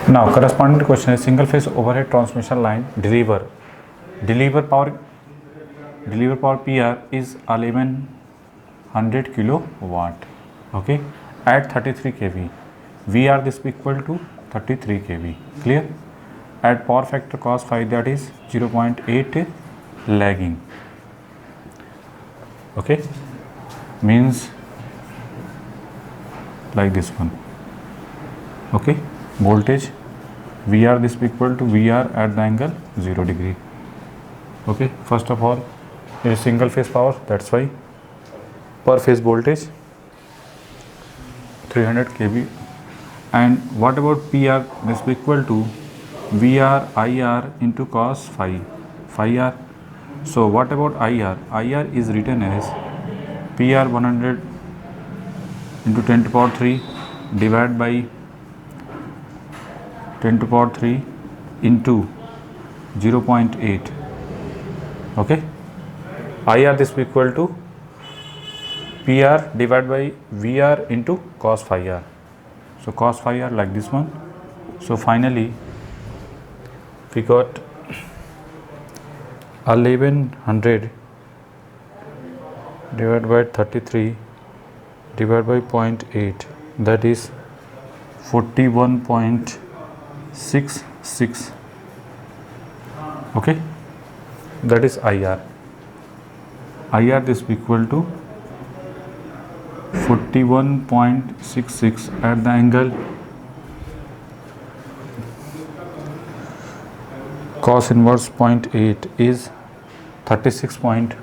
Now, corresponding question is single phase overhead transmission line deliver power PR is 1100 kilowatt. Okay, at 33 kV. VR this equal to 33 kV. Clear? At power factor cos phi, that is 0.8 lagging. Okay, means like this one. Okay, voltage VR this equal to VR at the angle 0 degree. Okay, first of all, it is single phase power, that's why per phase voltage 300 kV. And what about PR? This is equal to VR IR into cos phi R. So what about IR? IR is written as PR 100 into 10 to power 3 divided by 10 to power 3 into 0.8. Okay, IR this is equal to PR divided by VR into cos phi R. So cos phi R like this one. So finally we got 1100 divided by 33 divided by 0.8, that is 41.66. Okay, that is IR. IR this equal to 41.66 at the angle cos inverse 0.8 is 36.5.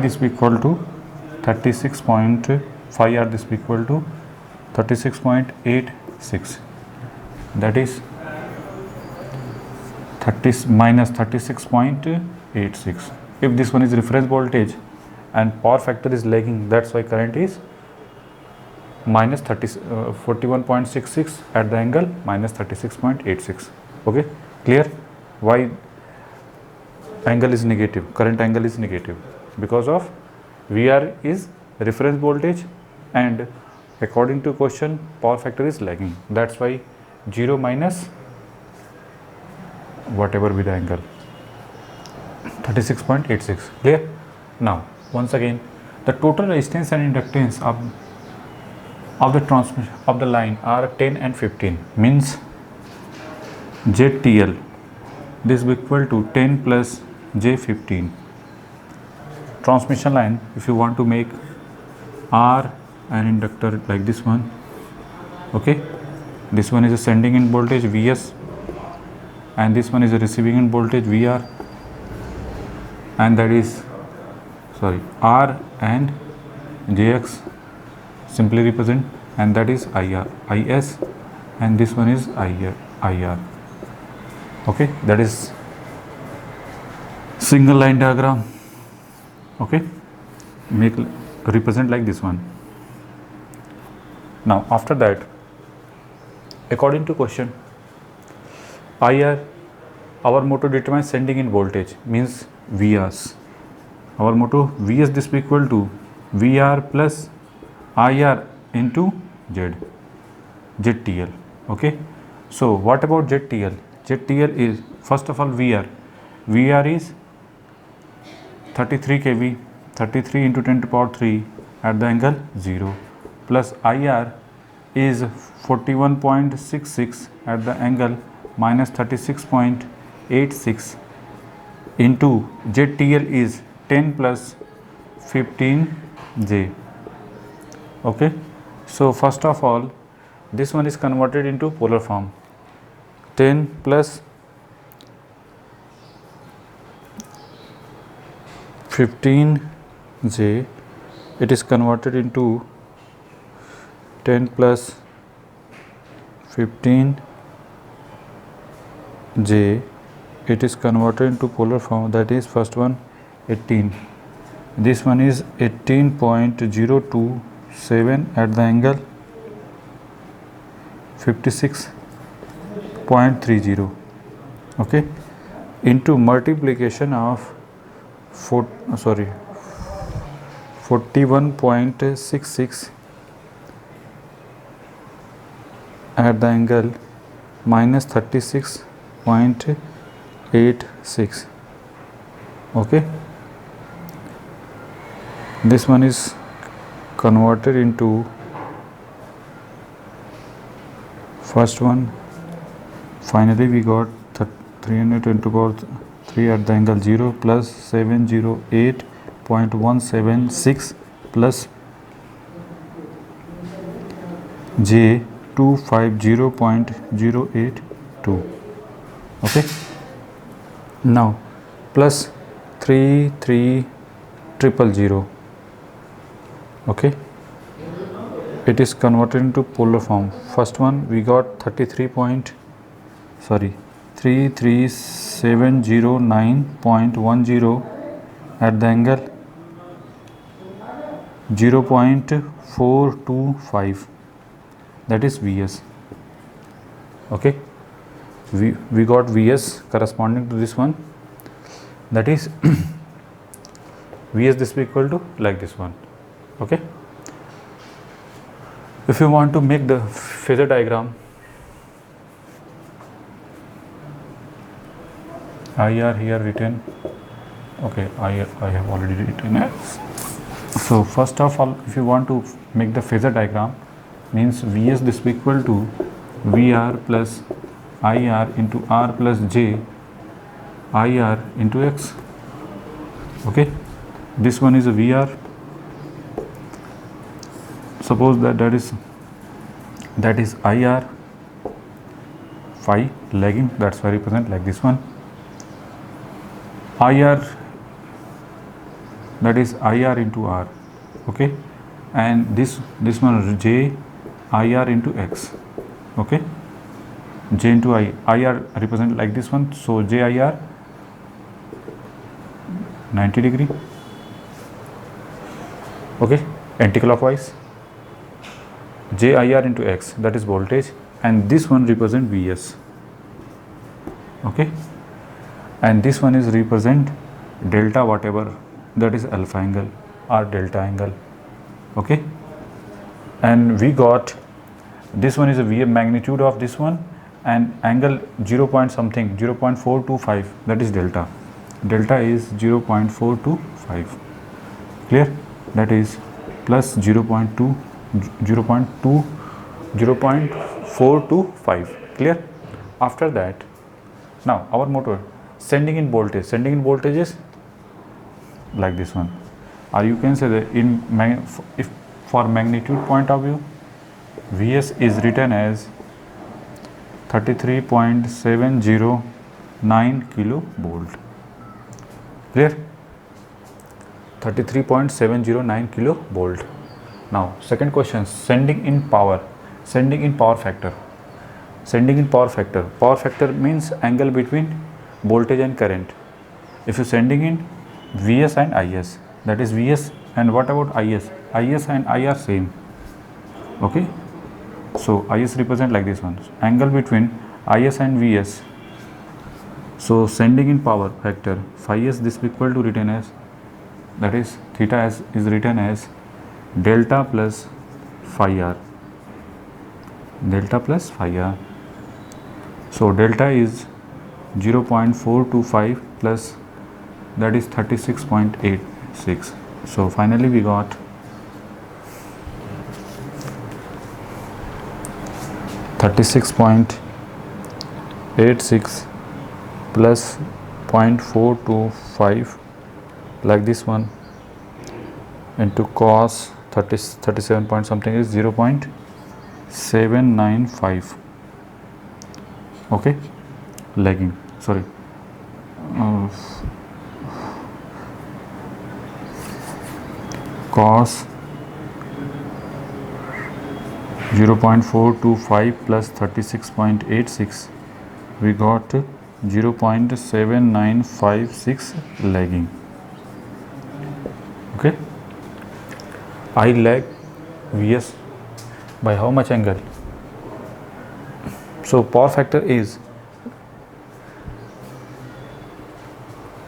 This equal to 36.5 R this equal to 36.86, that is 30 minus 36.86. If this one is reference voltage and power factor is lagging, that's why current is minus 41.66 at the angle minus 36.86. Okay, clear? Why angle is negative? Current angle is negative because of VR is reference voltage and according to question power factor is lagging. That's why 0 minus whatever be the angle 36.86. Clear? Now once again, the total resistance and inductance of the transmission of the line are 10 and 15, means ZTL this is equal to 10 plus J15. Transmission line, if you want to make R an inductor like this one, okay, this one is a sending in voltage Vs and this one is a receiving in voltage VR, and that is R and Jx simply represent, and that is IR IS, and this one is IR. Okay, that is single line diagram. Okay, make represent like this one. Now after that, according to question, IR, our motto determines sending in voltage, means Vs. Our motto Vs this equal to VR plus IR into ZTL. Okay, so what about ZTL? ZTL is first of all VR is 33 kV, 33 into 10 to power 3 at the angle 0, plus IR is 41.66 at the angle minus 36.86 into ZTL is 10 plus 15J. Okay, so first of all this one is converted into polar form, 10 plus 15J, it is converted into 10 plus 15J, it is converted into polar form, that is first one 18, this one is 18.027 at the angle 56.30. Okay, into multiplication of 41.66 at the angle minus 36.86. Okay, this one is converted into first one. Finally we got 310 to power 3 at the angle 0 plus 708.176 plus J 250.082. Okay, now plus 33000. Okay, it is converted into polar form. First one we got 33709.10 at the angle 0.425, that is Vs. Okay, we got Vs corresponding to this one, that is Vs this will be equal to like this one. Okay, if you want to make the phasor diagram, IR here written. Okay, I have already written it. So first of all, if you want to make the phasor diagram, means Vs this will be equal to VR plus IR into R plus J IR into X. Okay, this one is a VR. Suppose that is IR phi lagging, that's why I represent like this one. IR, that is IR into R. Okay, and this one is J IR into X. Okay, J into IR represent like this one, so J IR 90 degree. Okay, anti-clockwise. J IR into X, that is voltage, and this one represent Vs. Okay, and this one is represent delta whatever, that is alpha angle or delta angle. Okay, and we got this one is a V magnitude of this one, and angle 0 point something 0.425, that is delta. Delta is 0.425. Clear? That is plus 0.425. Clear? After that, now our motor sending in voltage is like this one, or you can say that if for magnitude point of view, Vs is written as 33.709 kilovolt. Clear? 33.709 kilovolt. Now second question, sending in power factor. Power factor means angle between voltage and current. If you sending in Vs and Is, that is Vs, and what about Is? Is and I are same. Okay, so Is represent like this one, angle between Is and Vs. So sending in power factor phi s, this is equal to written as, that is theta s is written as delta plus phi r. So delta is 0.425 plus, that is 36.86. So finally we got 36.86 plus 0.425 like this one into cos 37 point something is 0.795. Okay, lagging, sorry, cos 0.425 plus 36.86, we got 0.7956 lagging. Okay, I lag Vs by how much angle? So power factor is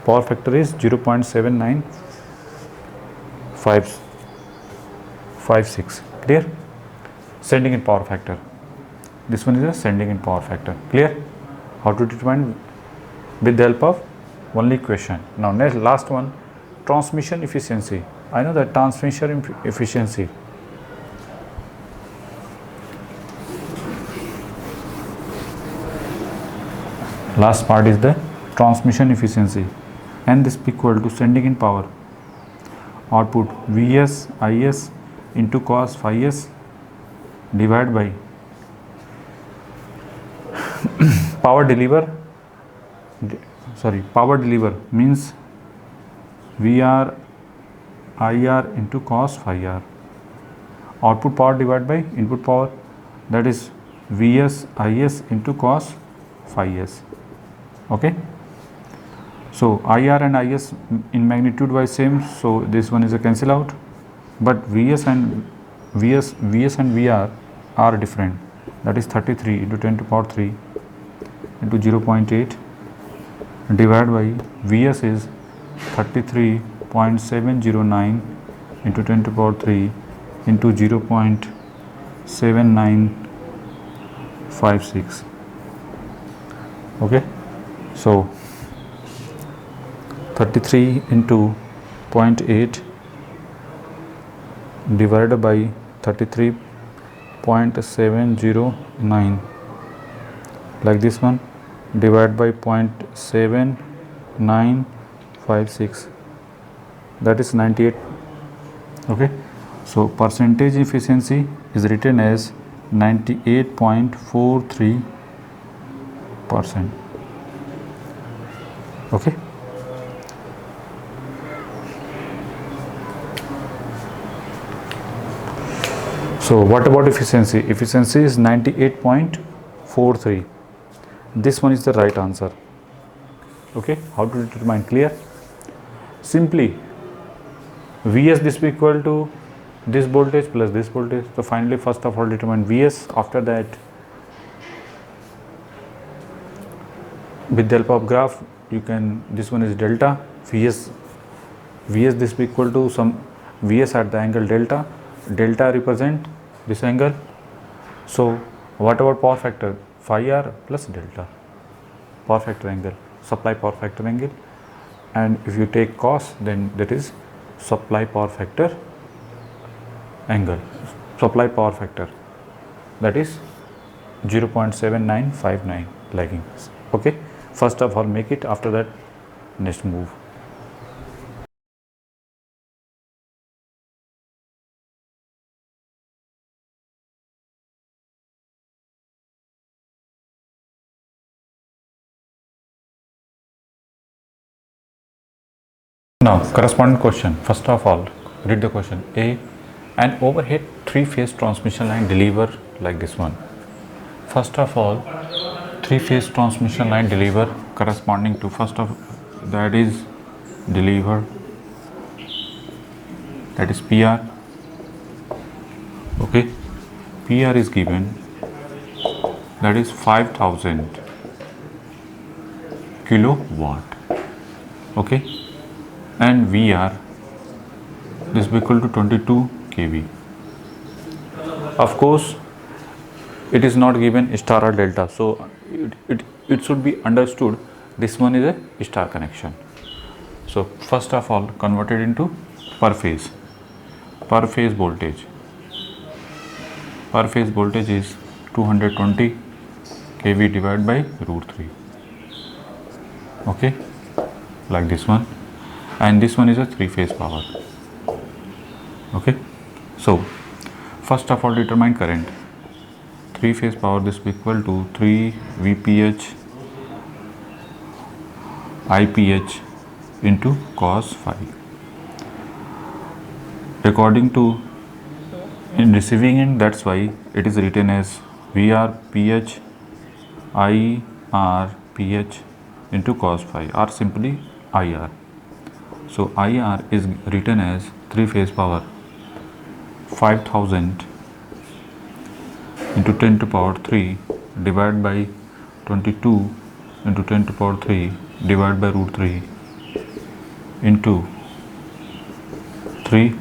0.7956. Clear? Sending in power factor. This one is a sending in power factor. Clear? How to determine with the help of only equation. Now next, last one, transmission efficiency. I know that transmission efficiency. Last part is the transmission efficiency, and this equal to sending in power output Vs Is into cos phi s divided by power deliver means Vr Ir into cos phi r. Output power divided by input power, that is Vs Is into cos phi s. Okay, so IR and IS in magnitude wise same, so this one is a cancel out, but Vs and Vr are different, that is 33 into 10 to power 3 into 0.8 divided by Vs is 33.709 into 10 to power 3 into 0.7956. Okay, so 33 into 0.8 divided by 33.709, like this one, divided by 0.7956, that is 98. Okay, so percentage efficiency is written as 98.43%. Okay, so what about efficiency? Efficiency is 98.43. This one is the right answer. Okay, how to determine? Clear? Simply Vs this will equal to this voltage plus this voltage. So finally, first of all determine Vs. After that, with the help of graph, you can, this one is delta Vs this will equal to some Vs at the angle delta represent this angle. So what about power factor? Phi r plus delta, power factor angle, supply power factor angle, and if you take cos, then that is supply power factor angle, supply power factor, that is 0.7959 lagging. Okay, first of all make it, after that next move. Now corresponding question. First of all, read the question. A, an overhead 3-phase transmission line deliver like this one. First of all, 3-phase transmission line deliver corresponding to, first of that is deliver, that is PR. Okay, PR is given, that is 5000 kilowatt. Okay, and VR this will be equal to 22 kV. Of course, it is not given star or delta, so it should be understood this one is a star connection. So first of all, convert it into per phase voltage. Per phase voltage is 220 kV divided by √3. Okay, like this one, and this one is a 3-phase power. Okay, so first of all determine current. 3-phase power, this will be equal to 3 VPH IPH into cos phi. According to in receiving end, that's why it is written as VR PH IR PH into cos phi, or simply IR. So IR is written as 3-phase power 5000 into 10 to power 3 divided by 22 into 10 to power 3 divided by √3 into 3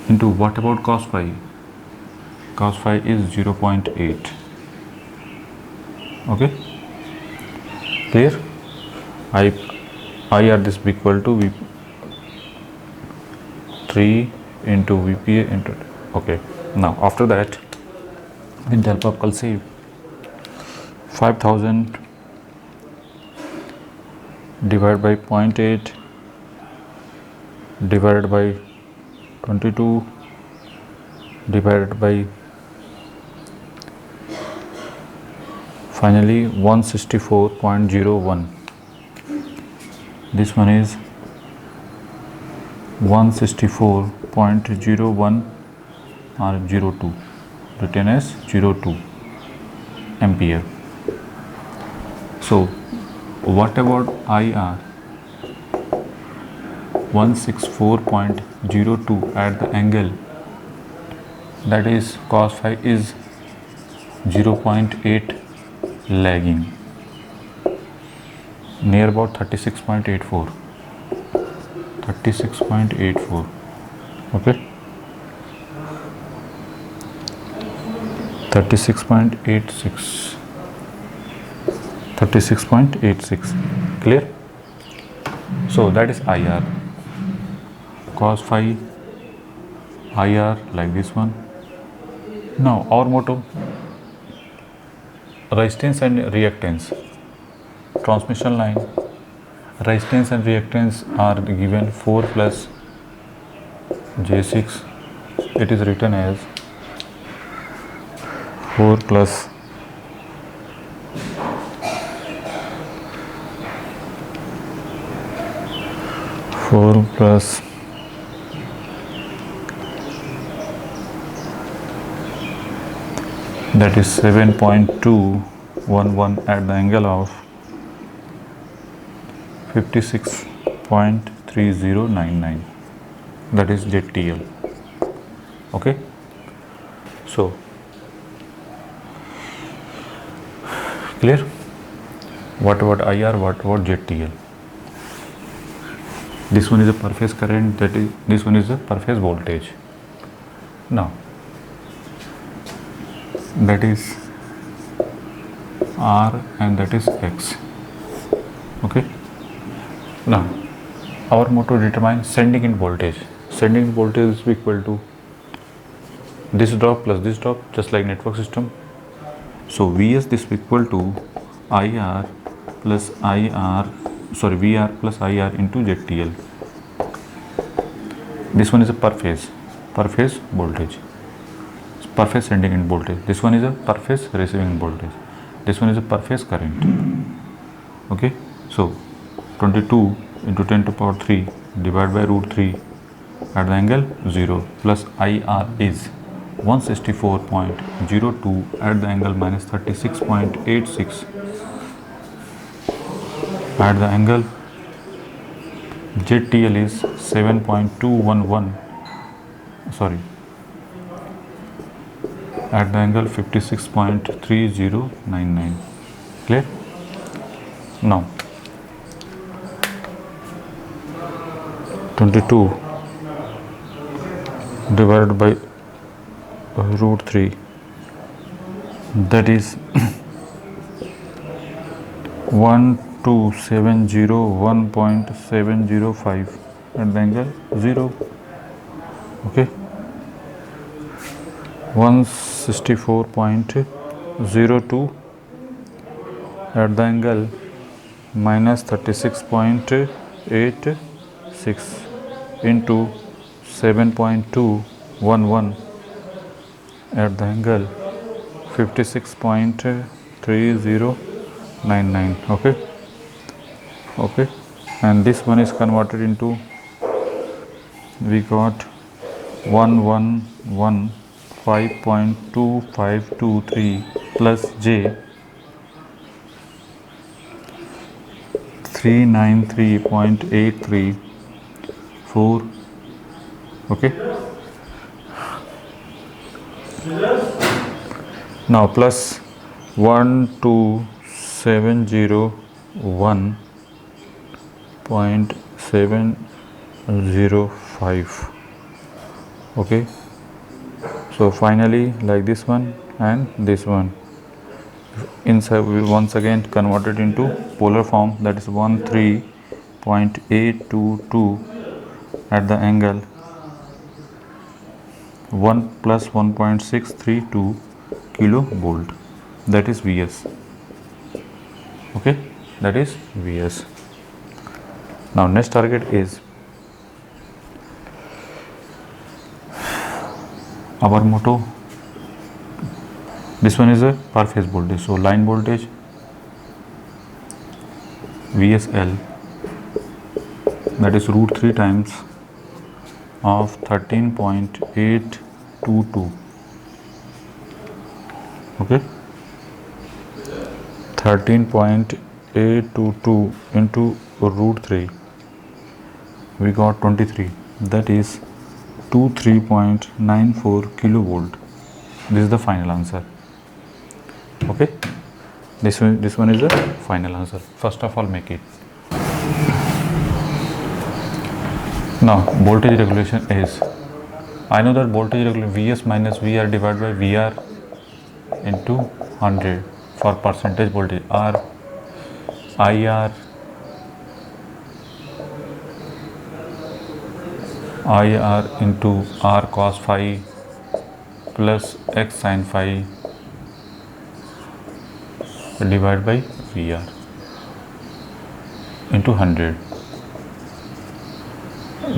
into, what about cos phi? cos phi is 0.8. Okay, clear? IR this be equal to 3 into VPA into, okay. Now after that, with the help of cursive, 5000 divided by 0.8 divided by 22 divided by finally 164.01. This one is 164.01 or 02, written as 02 ampere. So what about IR? 164.02 at the angle, that is cos phi is 0.8 lagging, near about 36.84. 36.84. Okay, 36.86. 36.86. Clear? So that is IR. Cos phi IR like this one. Now our motto, resistance and reactance. Transmission line, resistance and reactance are given 4 plus J6. It is written as 4 plus that is 7.211 at the angle of 56.3099, that is ZTL. Okay, so clear? What about IR, what about ZTL? This one is a per phase current, this one is a per phase voltage. Now that is R and that is X. Okay, now our motto determines sending in voltage. Sending in voltage is equal to this drop plus this drop, just like network system. So VS this is equal to VR plus IR into ZTL. This one is a per phase voltage, per phase sending in voltage. This one is a per phase receiving in voltage. This one is a per phase current. Okay, so 22 into 10 to power 3 divided by root 3 at the angle 0 plus IR is 164.02 at the angle minus 36.86 at the angle. ZTL is 7.211, sorry, at the angle 56.3099. Clear? Now 22 divided by root 3, that is 12701.705 at the angle 0. Okay, 164.02 at the angle minus 36.86 into 7.211 at the angle 56.3099. Okay, and this one is converted into, we got 115.2523 plus J 393.834. Okay, now plus 12701.705. Okay, So finally, like this one and this one, inside we will once again convert it into polar form, that is 13.822 at the angle 1 plus 1.632 kilovolt, that is Vs. Okay, that is Vs. Now next target is our motto. This one is a per phase voltage, so line voltage VSL, that is root 3 times of 13.822. Okay, 13.822 into root 3, we got 23, that is 23.94 kilovolt. This is the final answer. Okay, this one is the final answer. First of all, make it. Now voltage regulation is, I know that voltage regulation Vs minus VR divided by VR into 100 for percentage voltage, R IR into R cos phi plus X sin phi divided by VR into 100.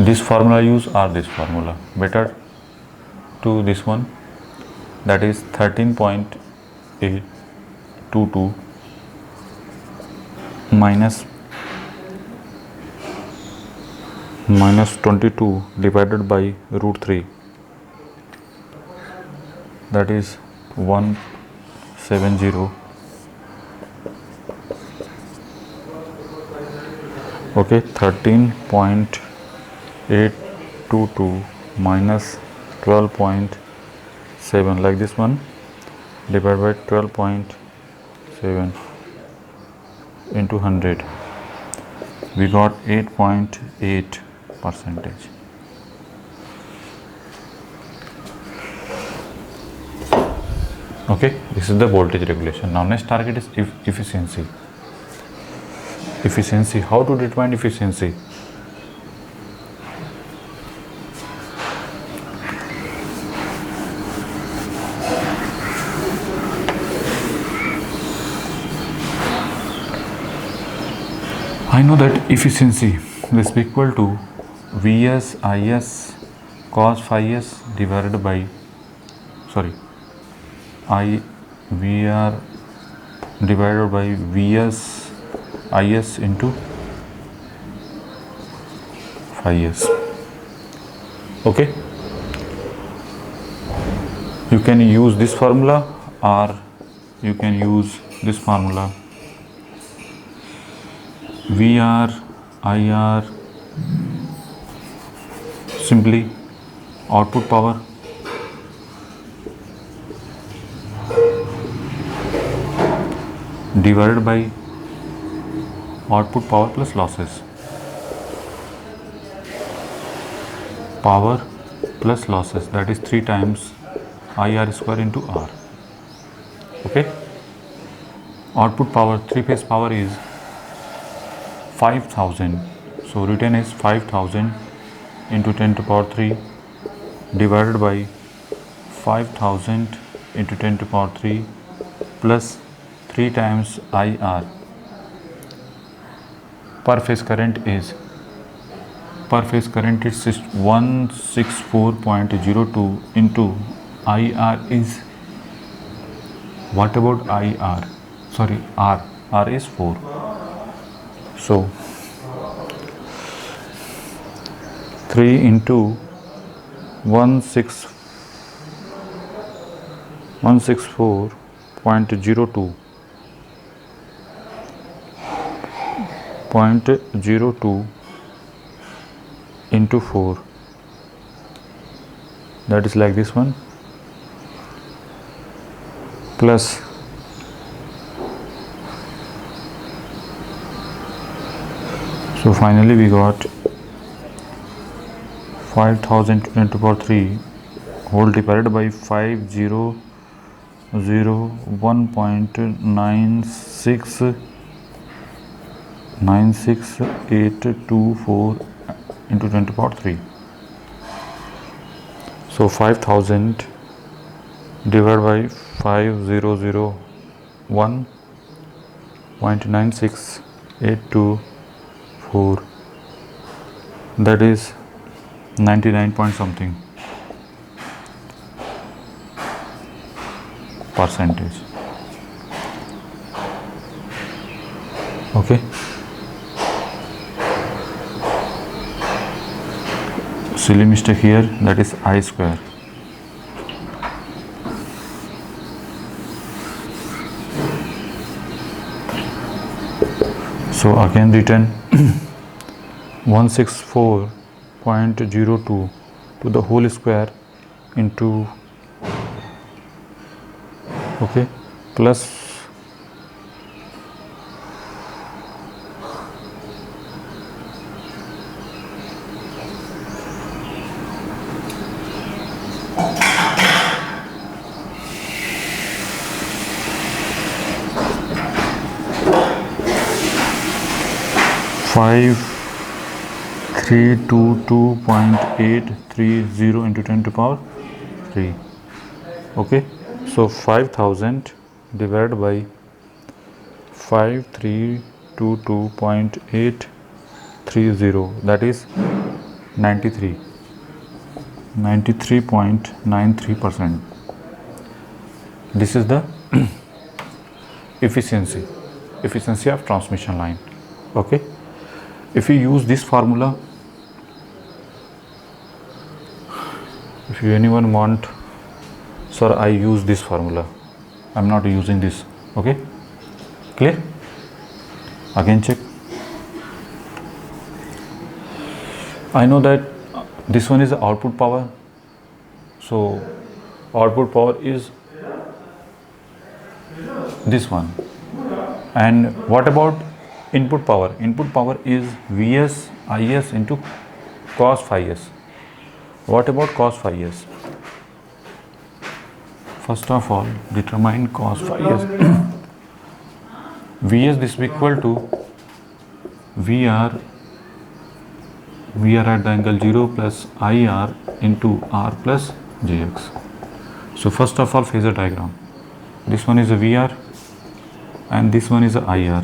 This formula use or this formula, better to this one, that is 13.822 minus 22 divided by root 3, that is 170. Okay, 13.822 minus 12.7, like this one, divided by 12.7 into 100, we got 8.8%. Okay, this is the voltage regulation. Now next target is efficiency. Efficiency, how to determine efficiency? I know that efficiency is equal to Vs Is cos phi s divided by, VR divided by Vs Is into phi s. Okay, you can use this formula or you can use this formula. VR IR, simply output power divided by output power plus losses, power plus losses, that is 3 times IR square into R. Okay, output power, 3 phase power is 5000, so written as 5000 into 10 to power 3 divided by 5000 into 10 to power 3 plus 3 times IR. Per phase current is 164.02 into IR is, what about IR? Sorry, R is 4. So 3 into 164.02 into 4, that is like this one, plus so finally we got 5000 into power 3 whole divided by 500,1.96824 into 10 to the power 3. So 5000 divided by 5,001.96824, that is 99 point something percentage. Okay, silly mistake here, that is I square. So again written 164.02 to the whole square into, okay, plus 5322.830 into 10 to the power 3. Okay, so 5000 divided by 5322.830, that is 93.93%. This is the efficiency of transmission line. Okay, if you use this formula, if you anyone want, sir, I use this formula, I am not using this. Okay, clear? Again check. I know that this one is the output power, so output power is this one. And what about input power? Input power is Vs Is into cos phi s. What about cos phi s? First of all, determine cos phi s. Vs, this is equal to VR at the angle 0 plus IR into R plus Jx. So first of all, phasor diagram. This one is a VR and this one is a IR,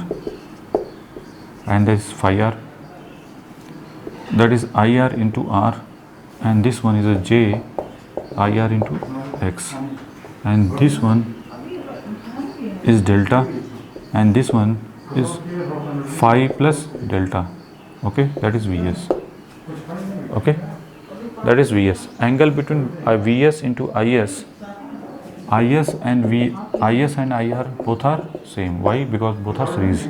and this is phi r, that is IR into R, and this one is a J IR into X, and this one is delta, and this one is phi plus delta. Okay, that is Vs. Okay, that is Vs. Angle between Vs into Is and Is and IR both are same. Why? Because both are series.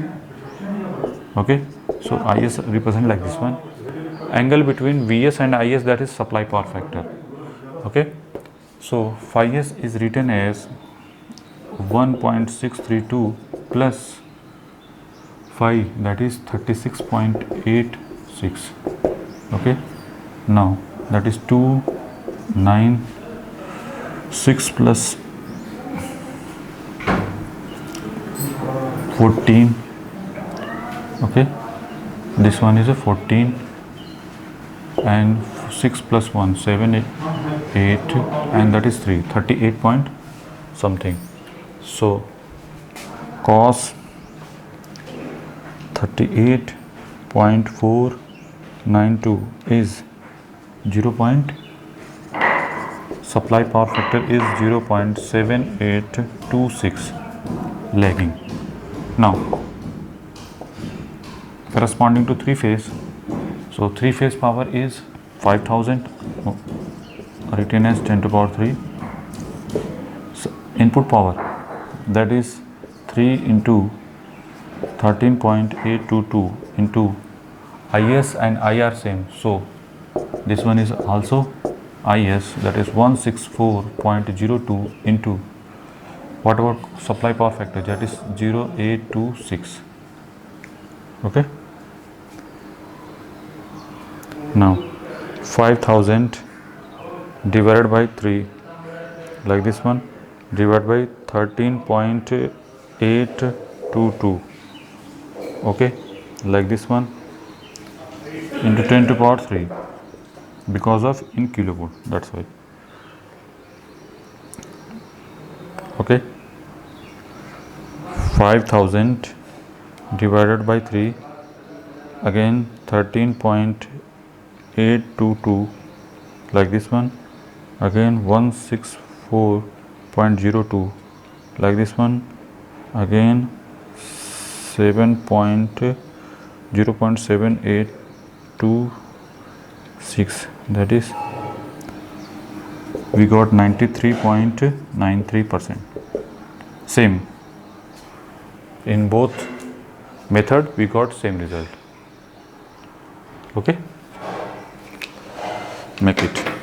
Okay, so Is represent like this one. Angle between Vs and Is, that is supply power factor. Okay, so phi s is written as 1.632 plus phi, that is 36.86. Okay, now that is 296 plus 14. Okay, this one is a 14 and 6 plus 1 7 8 and that is 38 point something. So cos 38.492 is 0. Supply power factor is 0.7826 lagging. Now corresponding to three phase, so three phase power is 5000 written as 10 to the power 3. So input power, that is 3 into 13.822 into Is and IR same, so this one is also Is, that is 164.02 into what about supply power factor, that is 0826. Okay, now 5000 divided by 3 like this one, divided by 13.822, okay, like this one, into 10 to power 3 because of in kilovolt, that's why, okay. 5000 divided by 3, again 13.822 like this one, again 164.02 like this one, again 0.7826, that is we got 93.93%. Same in both method, we got same result, okay. Make it.